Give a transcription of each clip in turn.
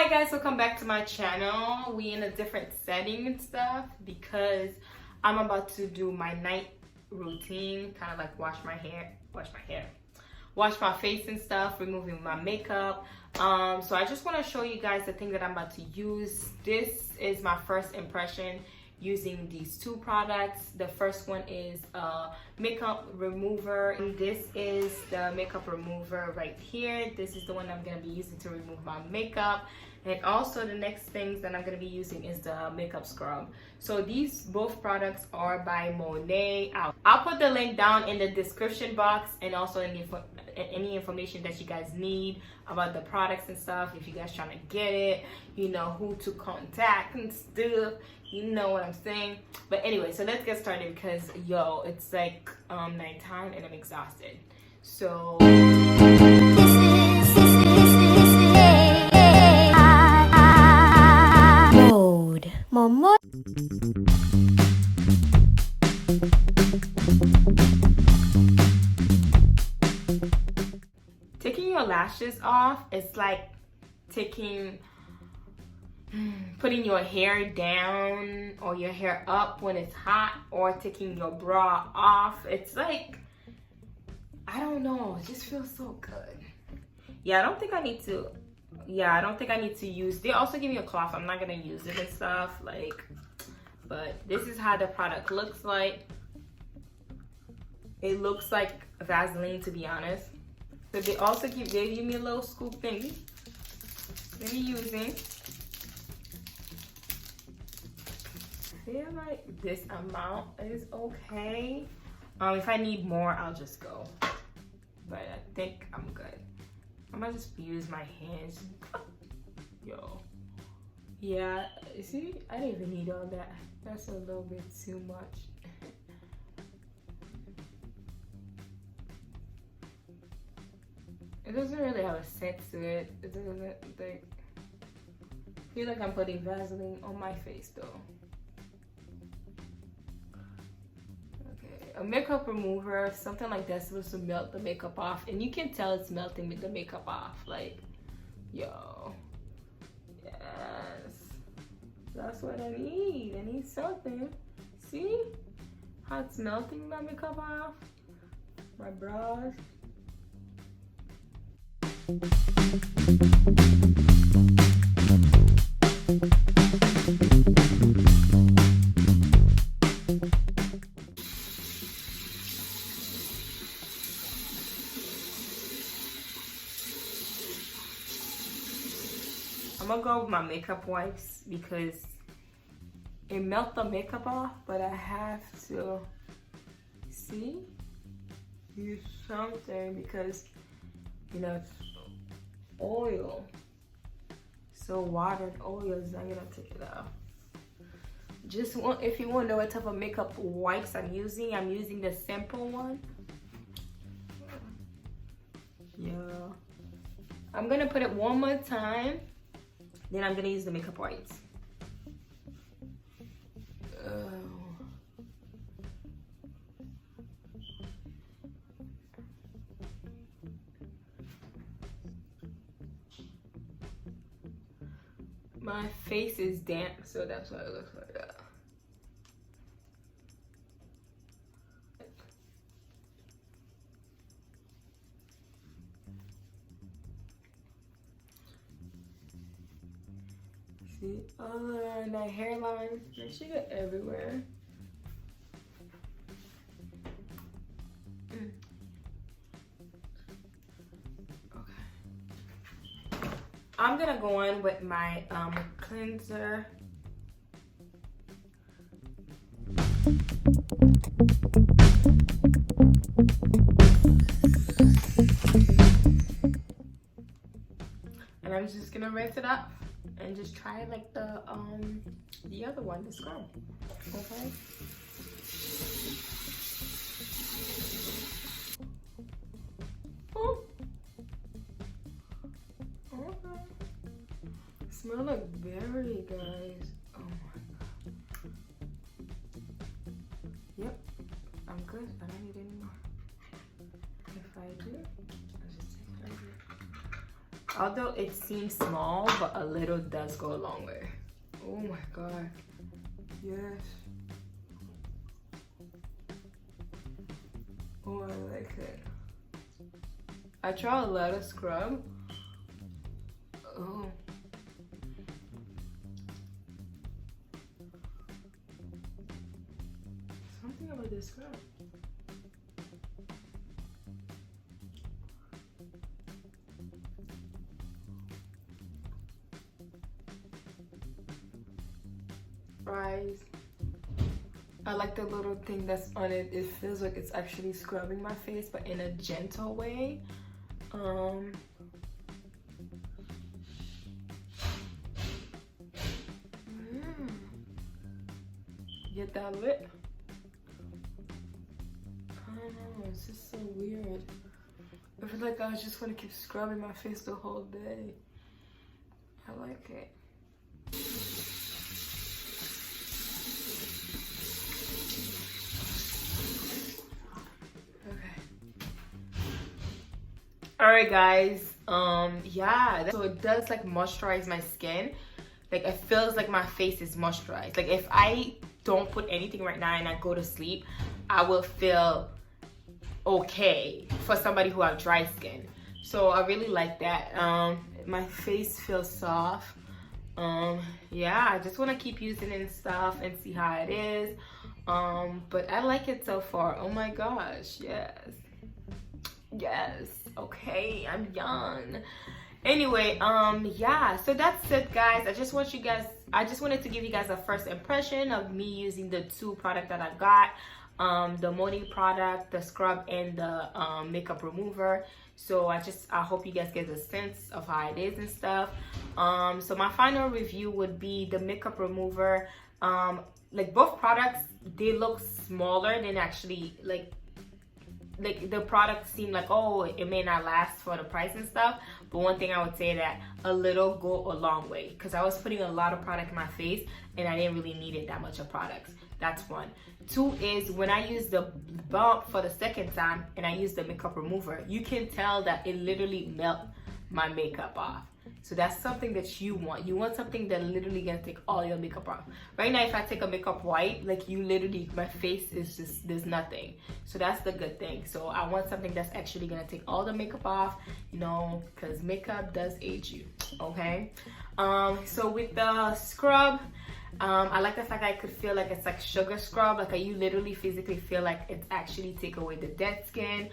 Hi guys, welcome back to my channel. We in a different setting and stuff because I'm about to do my night routine, kind of like wash my face and stuff, removing my makeup. So I just want to show you guys the thing that I'm about to use. This is my first impression using these two products. The first one is a makeup remover, and this is the makeup remover right here. This is the one I'm going to be using to remove my makeup. And also the next things that I'm going to be using is the makeup scrub. So these both products are by Maude. I'll put the link down in the description box, and also in any information that you guys need about the products and stuff. If you guys trying to get it, you know who to contact and stuff, you know what I'm saying. But anyway, so let's get started because yo, it's like nighttime and I'm exhausted. So Maude, Momo. taking your lashes off, it's like putting your hair down or your hair up when it's hot, or taking your bra off. It's like, I don't know, it just feels so good. I don't think I need to use, they also give you a cloth. I'm not gonna use it and stuff, like, but this is how the product looks like. It looks like Vaseline, to be honest. So they also give me a little scoop thing that I'm using. I feel like this amount is okay. If I need more, I'll just go. But I think I'm good. I might just use my hands. Yo. Yeah, see, I didn't even need all that. That's a little bit too much. It doesn't really have a scent to it. It doesn't like, I feel like I'm putting Vaseline on my face though. Okay, a makeup remover, something like that's supposed to melt the makeup off, and you can tell it's melting the makeup off. Like, yo, yes, that's what I need. I need something. See how it's melting my makeup off? My brows. I'm gonna go with my makeup wipes because it melts the makeup off, but I have to use something because, you know, it's oil. So water and oil is not gonna take it off. If you want to know what type of makeup wipes I'm using the simple one. Yeah. I'm gonna put it one more time, then I'm gonna use the makeup wipes. My face is damp, so that's why it looks like that. See, that hairline, that shit got everywhere. I'm gonna go on with my cleanser. And I'm just gonna rinse it up and just try it like the other one, the scrub. Okay. Smell like berry, guys. Oh my god. Yep, I'm good. I don't need any more. If I do, I'll just take it over. Although it seems small, but a little does go a long way. Oh my god. Yes. Oh, I like it. I try a lot of scrub. Oh. Something about this scrub. Fries. I like the little thing that's on it. It feels like it's actually scrubbing my face, but in a gentle way. Get that lip. I don't know, it's just so weird. I feel like I just want to keep scrubbing my face the whole day. I like it. Alright guys, yeah, so it does like moisturize my skin. Like it feels like my face is moisturized. Like if I don't put anything right now and I go to sleep, I will feel okay for somebody who have dry skin. So I really like that. My face feels soft. Yeah, I just want to keep using it and stuff and see how it is. But I like it so far. Oh my gosh, yes. Yes, okay, I'm young. Anyway, yeah, so that's it guys. I just wanted to give you guys a first impression of me using the two products that I got, the Maude product, the scrub, and the makeup remover. So I hope you guys get a sense of how it is and stuff. So my final review would be the makeup remover. Like both products, they look smaller than actually like the products seem like, oh, it may not last for the price and stuff. But one thing I would say that a little go a long way, because I was putting a lot of product in my face and I didn't really need it that much of products. That's one. Two is when I use the balm for the second time and I use the makeup remover, you can tell that it literally melts my makeup off. So that's something that you want. You want something that literally gonna take all your makeup off. Right now, if I take a makeup wipe, like you literally, my face is just, there's nothing. So that's the good thing. So I want something that's actually gonna take all the makeup off, you know, because makeup does age you, okay? So with the scrub, I like the fact that I could feel like it's like sugar scrub. Like you literally physically feel like it's actually take away the dead skin.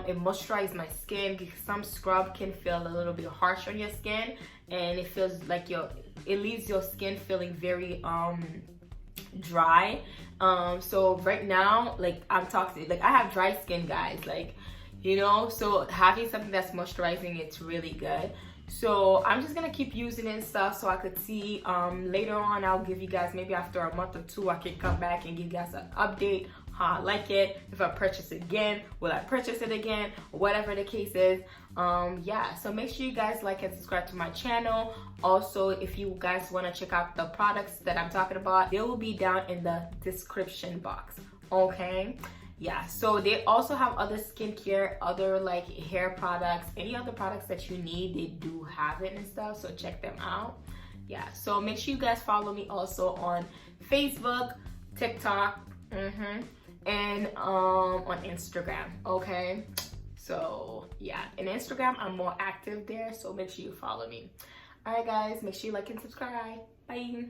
It moisturizes my skin because some scrub can feel a little bit harsh on your skin, and it feels like it leaves your skin feeling very dry. So right now, like I'm toxic, like I have dry skin guys, like, you know, so having something that's moisturizing, it's really good. So I'm just gonna keep using it and stuff so I could see later on. I'll give you guys, maybe after a month or two, I can come back and give you guys an update how I like it. If I purchase it again, will I purchase it again, whatever the case is. Yeah, so make sure you guys like and subscribe to my channel. Also, if you guys want to check out the products that I'm talking about, they will be down in the description box, okay? Yeah, so they also have other skincare, other like hair products, any other products that you need, they do have it and stuff, so check them out. Yeah, so make sure you guys follow me also on Facebook, TikTok, and on Instagram, okay? So yeah, in Instagram I'm more active there, so make sure you follow me. All right guys, make sure you like and subscribe. Bye.